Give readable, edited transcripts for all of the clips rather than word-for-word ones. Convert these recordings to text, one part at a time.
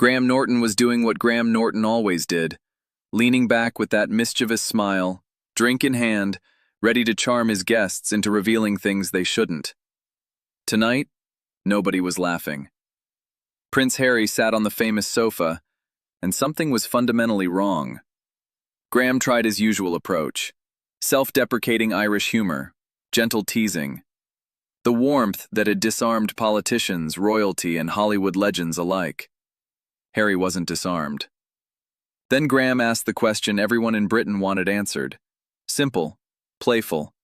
Graham Norton was doing what Graham Norton always did, leaning back with that mischievous smile, drink in hand, ready to charm his guests into revealing things they shouldn't. Tonight, nobody was laughing. Prince Harry sat on the famous sofa, and something was fundamentally wrong. Graham tried his usual approach, self-deprecating Irish humor, gentle teasing, the warmth that had disarmed politicians, royalty, and Hollywood legends alike. Harry wasn't disarmed. Then Graham asked the question everyone in Britain wanted answered. Simple, playful,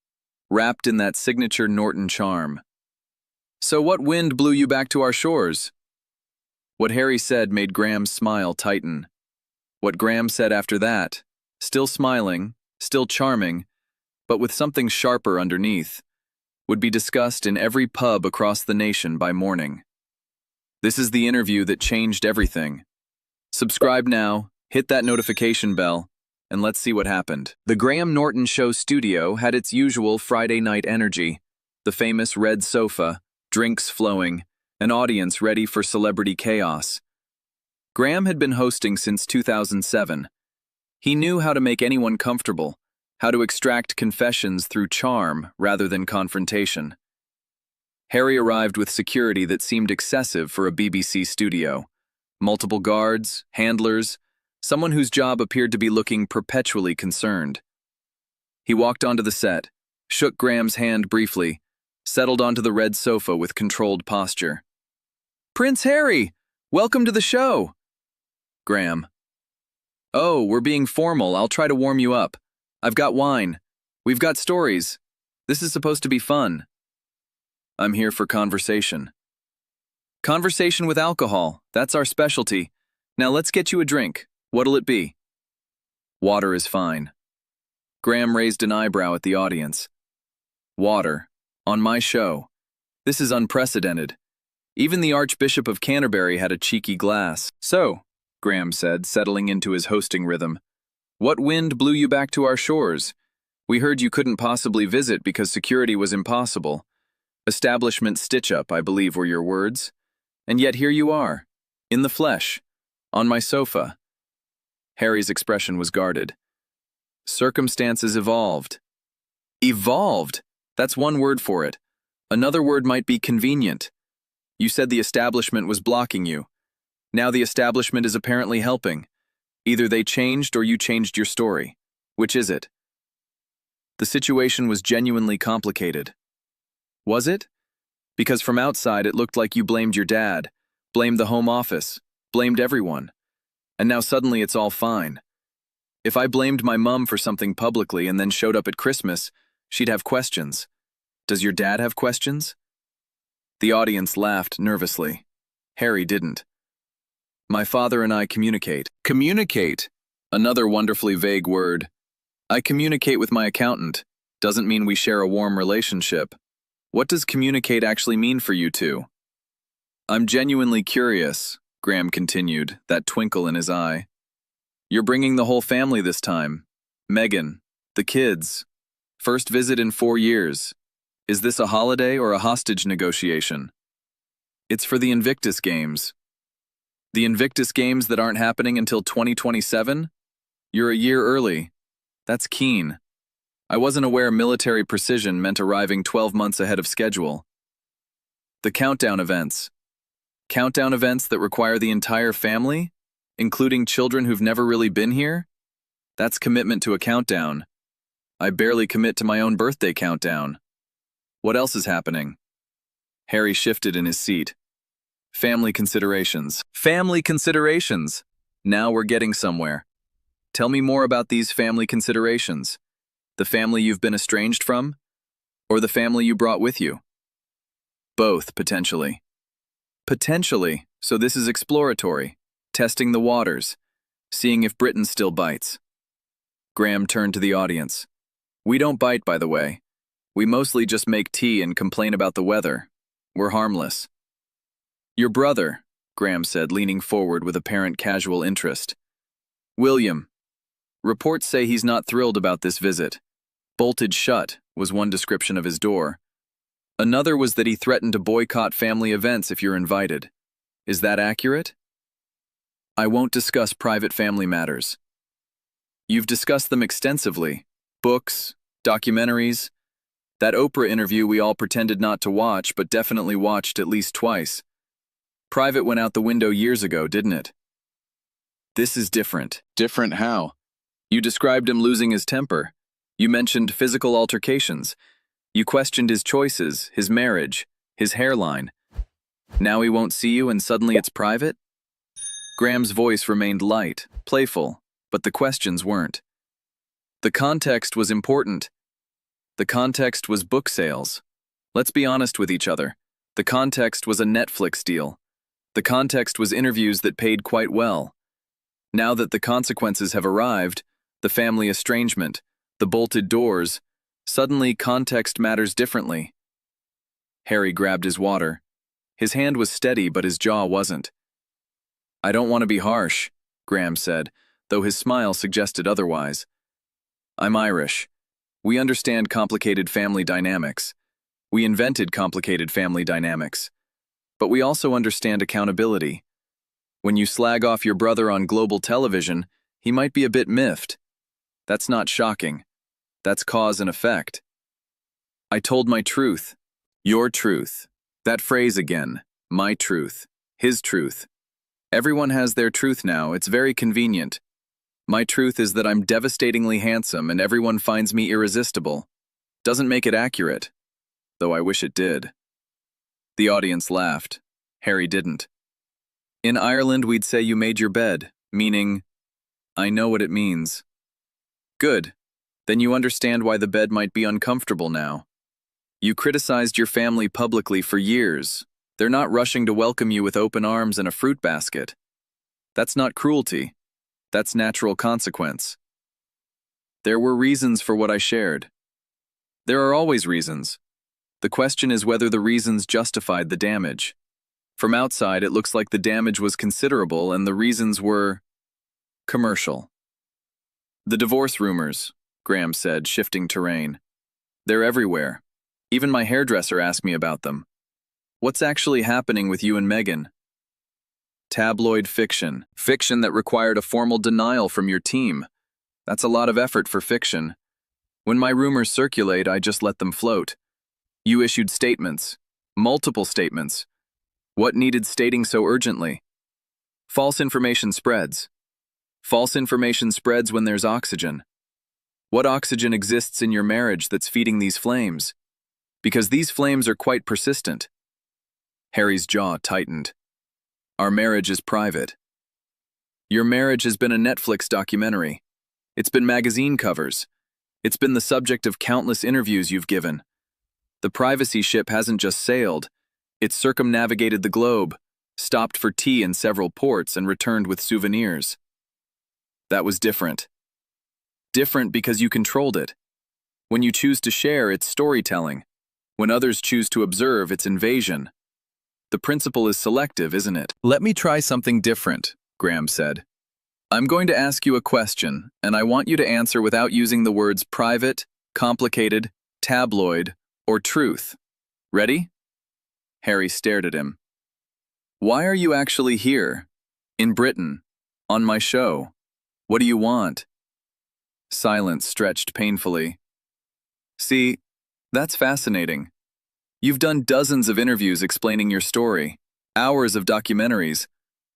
wrapped in that signature Norton charm. "So what wind blew you back to our shores?" What Harry said made Graham's smile tighten. What Graham said after that, still smiling, still charming, but with something sharper underneath, would be discussed in every pub across the nation by morning. This is the interview that changed everything. Subscribe now, hit that notification bell, and let's see what happened. The Graham Norton Show studio had its usual Friday night energy, the famous red sofa, drinks flowing, an audience ready for celebrity chaos. Graham had been hosting since 2007. He knew how to make anyone comfortable, how to extract confessions through charm rather than confrontation. Harry arrived with security that seemed excessive for a BBC studio. Multiple guards, handlers, someone whose job appeared to be looking perpetually concerned. He walked onto the set, shook Graham's hand briefly, settled onto the red sofa with controlled posture. "Prince Harry, welcome to the show." Graham. "Oh, we're being formal. I'll try to warm you up. I've got wine. We've got stories. This is supposed to be fun." "I'm here for conversation." "Conversation with alcohol. That's our specialty. Now let's get you a drink. What'll it be?" "Water is fine." Graham raised an eyebrow at the audience. "Water. On my show. This is unprecedented. Even the Archbishop of Canterbury had a cheeky glass." "So," Graham said, settling into his hosting rhythm, "what wind blew you back to our shores? We heard you couldn't possibly visit because security was impossible. Establishment stitch-up, I believe were your words. And yet here you are, in the flesh, on my sofa." Harry's expression was guarded. "Circumstances evolved." "Evolved? That's one word for it. Another word might be convenient. You said the establishment was blocking you. Now the establishment is apparently helping. Either they changed or you changed your story. Which is it?" "The situation was genuinely complicated." "Was it? Because from outside it looked like you blamed your dad, blamed the Home Office, blamed everyone. And now suddenly it's all fine. If I blamed my mum for something publicly and then showed up at Christmas, she'd have questions. Does your dad have questions?" The audience laughed nervously. Harry didn't. "My father and I communicate." "Communicate? Another wonderfully vague word. I communicate with my accountant. Doesn't mean we share a warm relationship. What does communicate actually mean for you two?" "I'm genuinely curious," Graham continued, that twinkle in his eye. "You're bringing the whole family this time. Meghan, the kids. First visit in 4 years. Is this a holiday or a hostage negotiation?" "It's for the Invictus Games." "The Invictus Games that aren't happening until 2027? You're a year early. That's keen. I wasn't aware military precision meant arriving 12 months ahead of schedule." "The countdown events." "Countdown events that require the entire family, including children who've never really been here? That's commitment to a countdown. I barely commit to my own birthday countdown. What else is happening?" Harry shifted in his seat. "Family considerations." "Family considerations! Now we're getting somewhere. Tell me more about these family considerations. The family you've been estranged from? Or the family you brought with you?" "Both, potentially." "Potentially, so this is exploratory, testing the waters, seeing if Britain still bites." Graham turned to the audience. "We don't bite, by the way. We mostly just make tea and complain about the weather. We're harmless." "Your brother," Graham said, leaning forward with apparent casual interest. "William. Reports say he's not thrilled about this visit. Bolted shut was one description of his door. Another was that he threatened to boycott family events if you're invited. Is that accurate?" I won't discuss private family matters. You've discussed them extensively. Books, documentaries, that Oprah interview we all pretended not to watch but definitely watched at least twice. Private went out the window years ago, didn't it? This is different. Different how? You described him losing his temper. You mentioned physical altercations. You questioned his choices, his marriage, his hairline. Now he won't see you and suddenly it's private? Graham's voice remained light, playful, but the questions weren't. The context was important. The context was book sales. Let's be honest with each other. The context was a Netflix deal. The context was interviews that paid quite well. Now that the consequences have arrived, the family estrangement, the bolted doors, suddenly context matters differently. Harry grabbed his water. His hand was steady, but his jaw wasn't. I don't want to be harsh, Graham said, though his smile suggested otherwise. I'm Irish. We understand complicated family dynamics. We invented complicated family dynamics. But we also understand accountability. When you slag off your brother on global television, he might be a bit miffed. That's not shocking. That's cause and effect. I told my truth. Your truth. That phrase again. My truth. His truth. Everyone has their truth now. It's very convenient. My truth is that I'm devastatingly handsome and everyone finds me irresistible. Doesn't make it accurate, though I wish it did. The audience laughed. Harry didn't. In Ireland, we'd say you made your bed, meaning, I know what it means. Good. Then you understand why the bed might be uncomfortable now. You criticized your family publicly for years. They're not rushing to welcome you with open arms and a fruit basket. That's not cruelty. That's natural consequence. There were reasons for what I shared. There are always reasons. The question is whether the reasons justified the damage. From outside, it looks like the damage was considerable and the reasons were commercial. The divorce rumors, Graham said, shifting terrain. They're everywhere. Even my hairdresser asked me about them. What's actually happening with you and Meghan? Tabloid fiction. Fiction that required a formal denial from your team. That's a lot of effort for fiction. When my rumors circulate, I just let them float. You issued statements. Multiple statements. What needed stating so urgently? False information spreads. False information spreads when there's oxygen. What oxygen exists in your marriage that's feeding these flames? Because these flames are quite persistent. Harry's jaw tightened. Our marriage is private. Your marriage has been a Netflix documentary. It's been magazine covers. It's been the subject of countless interviews you've given. The privacy ship hasn't just sailed. It's circumnavigated the globe, stopped for tea in several ports, and returned with souvenirs. That was different. Different because you controlled it. When you choose to share, it's storytelling. When others choose to observe, it's invasion. The principle is selective, isn't it? Let me try something different, Graham said. I'm going to ask you a question, and I want you to answer without using the words private, complicated, tabloid, or truth. Ready? Harry stared at him. Why are you actually here? In Britain? On my show? What do you want? Silence stretched painfully. See, that's fascinating. You've done dozens of interviews explaining your story, hours of documentaries,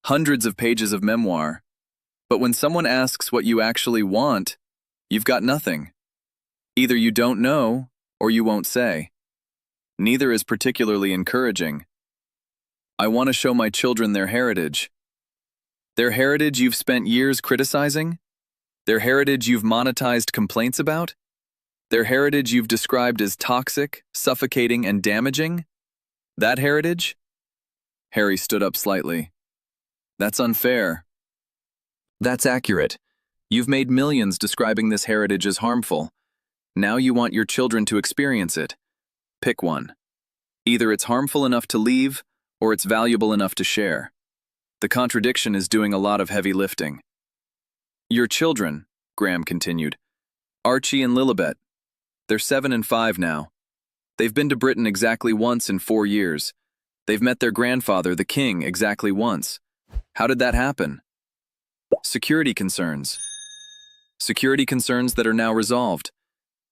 hundreds of pages of memoir. But when someone asks what you actually want, you've got nothing. Either you don't know, or you won't say. Neither is particularly encouraging. I want to show my children their heritage. Their heritage you've spent years criticizing? Their heritage you've monetized complaints about? Their heritage you've described as toxic, suffocating, and damaging? That heritage? Harry stood up slightly. That's unfair. That's accurate. You've made millions describing this heritage as harmful. Now you want your children to experience it. Pick one. Either it's harmful enough to leave, or it's valuable enough to share. The contradiction is doing a lot of heavy lifting. Your children, Graham continued. Archie and Lilibet. They're 7 and 5 now. They've been to Britain exactly once in 4 years. They've met their grandfather, the king, exactly once. How did that happen? Security concerns. Security concerns that are now resolved,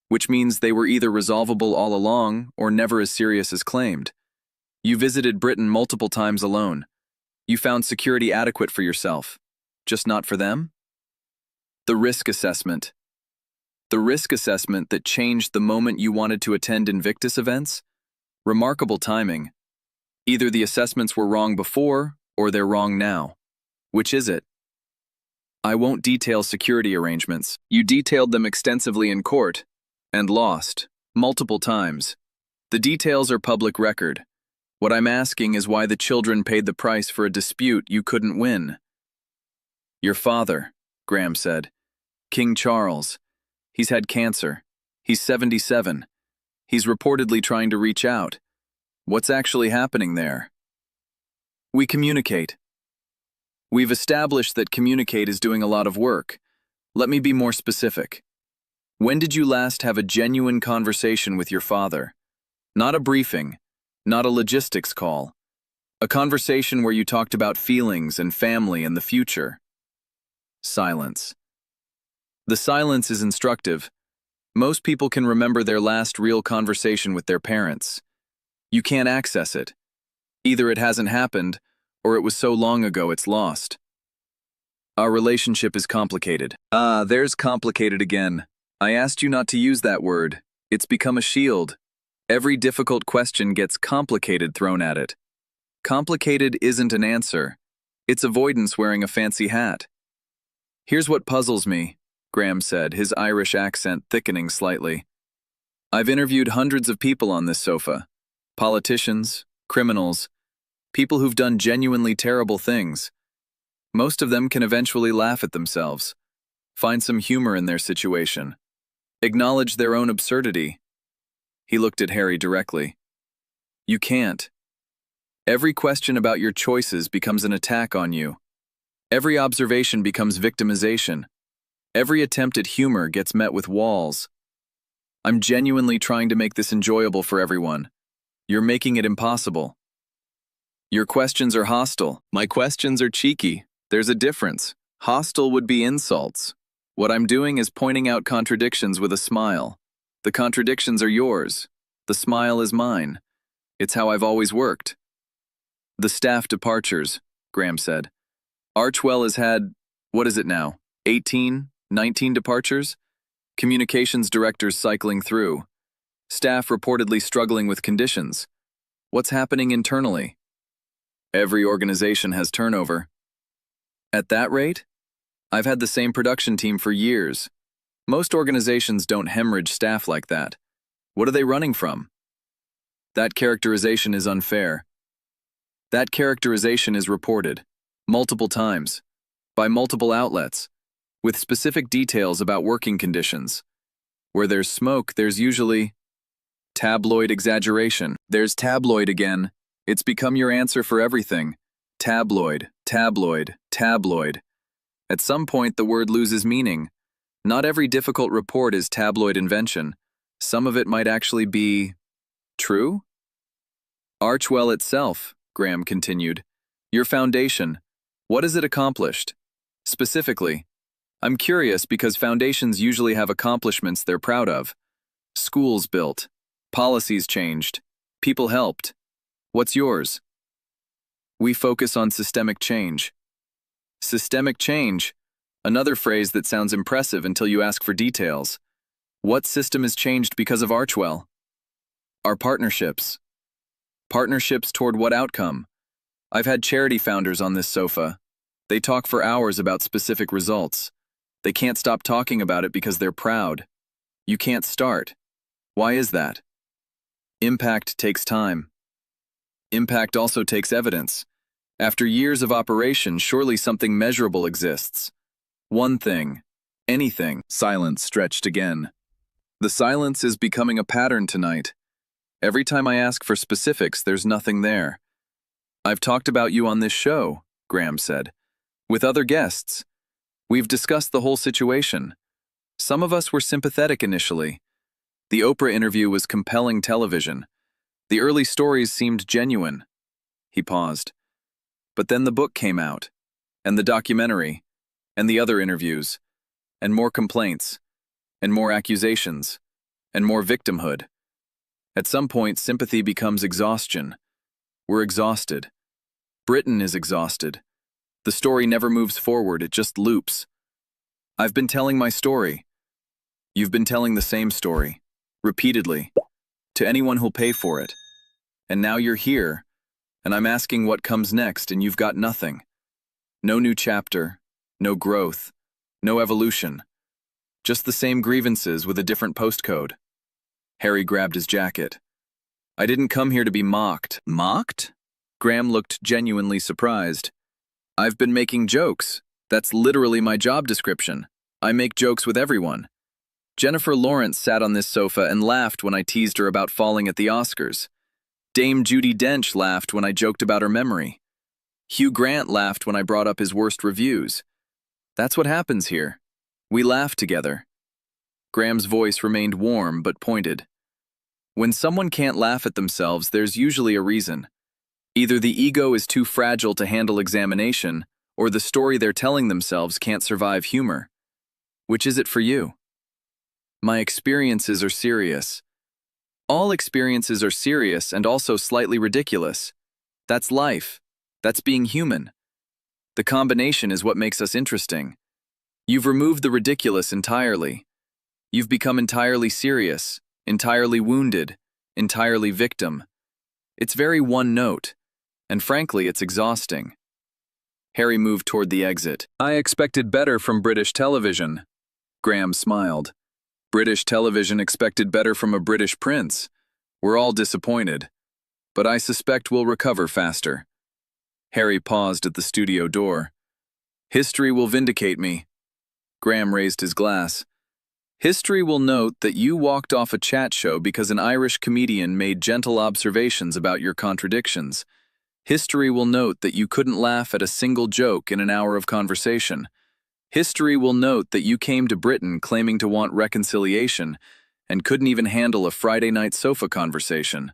which means they were either resolvable all along or never as serious as claimed. You visited Britain multiple times alone. You found security adequate for yourself, just not for them? The risk assessment. The risk assessment that changed the moment you wanted to attend Invictus events? Remarkable timing. Either the assessments were wrong before, or they're wrong now. Which is it? I won't detail security arrangements. You detailed them extensively in court, and lost, multiple times. The details are public record. What I'm asking is why the children paid the price for a dispute you couldn't win. Your father, Graham said. King Charles. He's had cancer. He's 77. He's reportedly trying to reach out. What's actually happening there? We communicate. We've established that communicate is doing a lot of work. Let me be more specific. When did you last have a genuine conversation with your father? Not a briefing, not a logistics call. A conversation where you talked about feelings and family and the future. Silence. The silence is instructive. Most people can remember their last real conversation with their parents. You can't access it. Either it hasn't happened, or it was so long ago it's lost. Our relationship is complicated. There's complicated again. I asked you not to use that word. It's become a shield. Every difficult question gets complicated thrown at it. Complicated isn't an answer. It's avoidance wearing a fancy hat. Here's what puzzles me, Graham said, his Irish accent thickening slightly. I've interviewed hundreds of people on this sofa. Politicians, criminals, people who've done genuinely terrible things. Most of them can eventually laugh at themselves, find some humor in their situation, acknowledge their own absurdity. He looked at Harry directly. You can't. Every question about your choices becomes an attack on you. Every observation becomes victimization. Every attempt at humor gets met with walls. I'm genuinely trying to make this enjoyable for everyone. You're making it impossible. Your questions are hostile. My questions are cheeky. There's a difference. Hostile would be insults. What I'm doing is pointing out contradictions with a smile. The contradictions are yours. The smile is mine. It's how I've always worked. The staff departures, Graham said. Archwell has had, what is it now, 18, 19 departures? Communications directors cycling through. Staff reportedly struggling with conditions. What's happening internally? Every organization has turnover. At that rate? I've had the same production team for years. Most organizations don't hemorrhage staff like that. What are they running from? That characterization is unfair. That characterization is reported, multiple times, by multiple outlets, with specific details about working conditions. Where there's smoke, there's usually tabloid exaggeration. There's tabloid again. It's become your answer for everything. Tabloid, tabloid, tabloid. At some point, the word loses meaning. Not every difficult report is tabloid invention. Some of it might actually be true? Archwell itself, Graham continued. Your foundation, what has it accomplished? Specifically, I'm curious because foundations usually have accomplishments they're proud of. Schools built, policies changed, people helped. What's yours? We focus on systemic change. Systemic change, another phrase that sounds impressive until you ask for details. What system has changed because of Archwell? Our partnerships. Partnerships toward what outcome? I've had charity founders on this sofa. They talk for hours about specific results. They can't stop talking about it because they're proud. You can't start. Why is that? Impact takes time. Impact also takes evidence. After years of operation, surely something measurable exists. One thing. Anything. Silence stretched again. The silence is becoming a pattern tonight. Every time I ask for specifics, there's nothing there. I've talked about you on this show, Graham said. With other guests. We've discussed the whole situation. Some of us were sympathetic initially. The Oprah interview was compelling television. The early stories seemed genuine. He paused. But then the book came out, and the documentary, and the other interviews, and more complaints, and more accusations, and more victimhood. At some point, sympathy becomes exhaustion. We're exhausted. Britain is exhausted. The story never moves forward, it just loops. I've been telling my story. You've been telling the same story, repeatedly, to anyone who'll pay for it. And now you're here, and I'm asking what comes next, and you've got nothing. No new chapter, no growth, no evolution. Just the same grievances with a different postcode. Harry grabbed his jacket. I didn't come here to be mocked. Mocked? Graham looked genuinely surprised. I've been making jokes. That's literally my job description. I make jokes with everyone. Jennifer Lawrence sat on this sofa and laughed when I teased her about falling at the Oscars. Dame Judi Dench laughed when I joked about her memory. Hugh Grant laughed when I brought up his worst reviews. That's what happens here. We laugh together. Graham's voice remained warm but pointed. When someone can't laugh at themselves, there's usually a reason. Either the ego is too fragile to handle examination, or the story they're telling themselves can't survive humor. Which is it for you? My experiences are serious. All experiences are serious and also slightly ridiculous. That's life. That's being human. The combination is what makes us interesting. You've removed the ridiculous entirely. You've become entirely serious, entirely wounded, entirely victim. It's very one note, and frankly, it's exhausting. Harry moved toward the exit. I expected better from British television. Graham smiled. British television expected better from a British prince. We're all disappointed. But I suspect we'll recover faster. Harry paused at the studio door. History will vindicate me. Graham raised his glass. History will note that you walked off a chat show because an Irish comedian made gentle observations about your contradictions. History will note that you couldn't laugh at a single joke in an hour of conversation. History will note that you came to Britain claiming to want reconciliation and couldn't even handle a Friday night sofa conversation.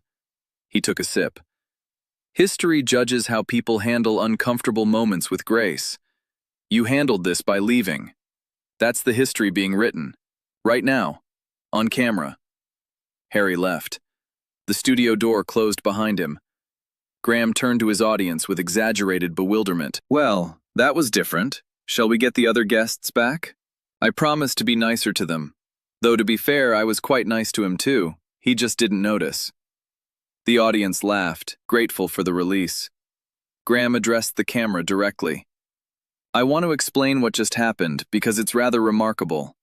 He took a sip. History judges how people handle uncomfortable moments with grace. You handled this by leaving. That's the history being written. Right now. On camera. Harry left. The studio door closed behind him. Graham turned to his audience with exaggerated bewilderment. Well, that was different. Shall we get the other guests back? I promised to be nicer to them. Though to be fair, I was quite nice to him too. He just didn't notice. The audience laughed, grateful for the release. Graham addressed the camera directly. I want to explain what just happened because it's rather remarkable.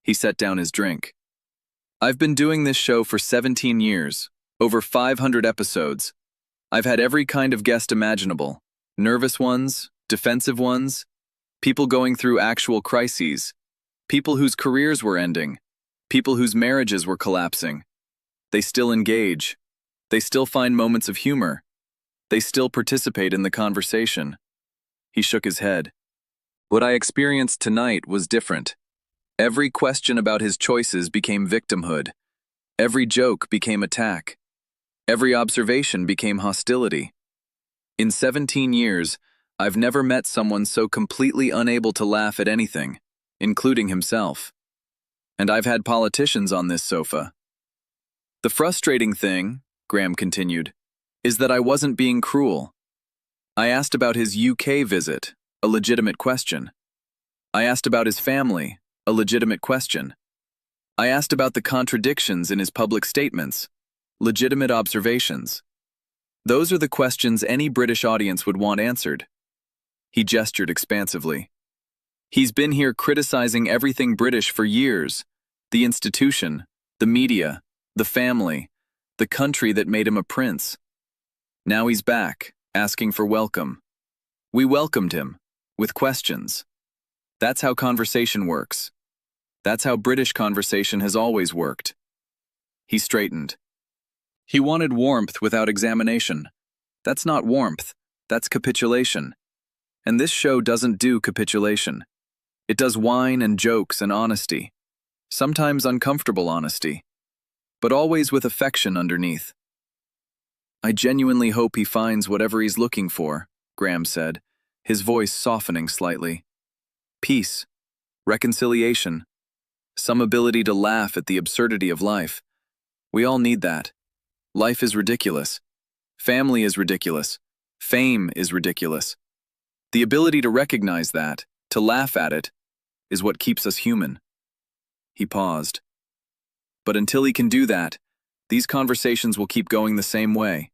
He set down his drink. I've been doing this show for 17 years, over 500 episodes. I've had every kind of guest imaginable. Nervous ones, defensive ones, people going through actual crises, people whose careers were ending, people whose marriages were collapsing. They still engage. They still find moments of humor. They still participate in the conversation. He shook his head. What I experienced tonight was different. Every question about his choices became victimhood. Every joke became attack. Every observation became hostility. In 17 years, I've never met someone so completely unable to laugh at anything, including himself. And I've had politicians on this sofa. The frustrating thing, Graham continued, is that I wasn't being cruel. I asked about his UK visit, a legitimate question. I asked about his family, a legitimate question. I asked about the contradictions in his public statements, legitimate observations. Those are the questions any British audience would want answered. He gestured expansively. He's been here criticizing everything British for years, the institution, the media, the family, the country that made him a prince. Now he's back, asking for welcome. We welcomed him, with questions. That's how conversation works. That's how British conversation has always worked. He straightened. He wanted warmth without examination. That's not warmth, that's capitulation. And this show doesn't do capitulation. It does wine and jokes and honesty. Sometimes uncomfortable honesty. But always with affection underneath. I genuinely hope he finds whatever he's looking for, Graham said, his voice softening slightly. peace, reconciliation, some ability to laugh at the absurdity of life. We all need that. Life is ridiculous. Family is ridiculous. Fame is ridiculous. The ability to recognize that, to laugh at it, is what keeps us human. He paused. But until he can do that, these conversations will keep going the same way.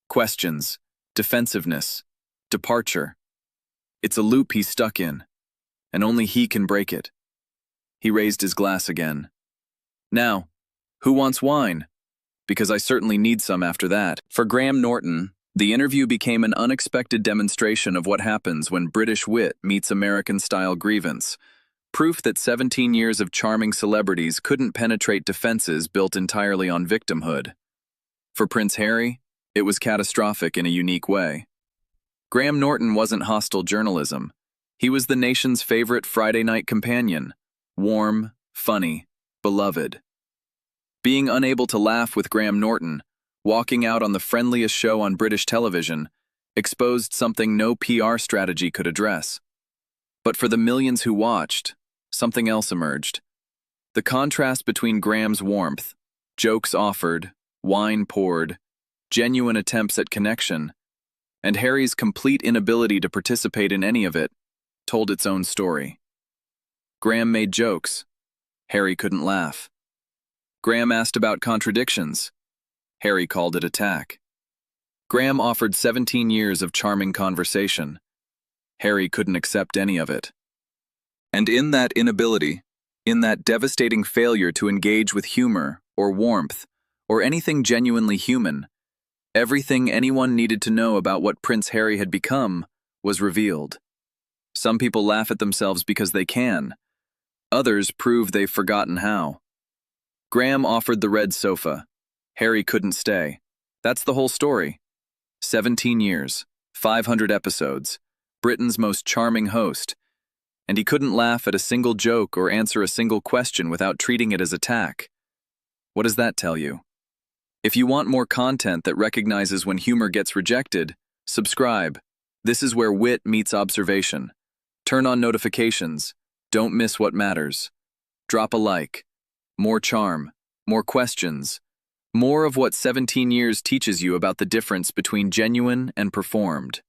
Questions, defensiveness, departure. It's a loop he's stuck in, and only he can break it. He raised his glass again. Now, who wants wine? Because I certainly need some after that. For Graham Norton, the interview became an unexpected demonstration of what happens when British wit meets American-style grievance. Proof that 17 years of charming celebrities couldn't penetrate defenses built entirely on victimhood. For Prince Harry, it was catastrophic in a unique way. Graham Norton wasn't hostile journalism. He was the nation's favorite Friday night companion. Warm, funny, beloved. Being unable to laugh with Graham Norton, walking out on the friendliest show on British television, exposed something no PR strategy could address. But for the millions who watched, something else emerged. The contrast between Graham's warmth, jokes offered, wine poured, genuine attempts at connection, and Harry's complete inability to participate in any of it, told its own story. Graham made jokes. Harry couldn't laugh. Graham asked about contradictions. Harry called it attack. Graham offered 17 years of charming conversation. Harry couldn't accept any of it. And in that inability, in that devastating failure to engage with humor or warmth or anything genuinely human, everything anyone needed to know about what Prince Harry had become was revealed. Some people laugh at themselves because they can. Others prove they've forgotten how. Graham offered the red sofa. Harry couldn't stay. That's the whole story. 17 years, 500 episodes, Britain's most charming host, and he couldn't laugh at a single joke or answer a single question without treating it as attack. What does that tell you? If you want more content that recognizes when humor gets rejected, subscribe. This is where wit meets observation. Turn on notifications. Don't miss what matters. Drop a like. More charm. More questions. More of what 17 years teaches you about the difference between genuine and performed.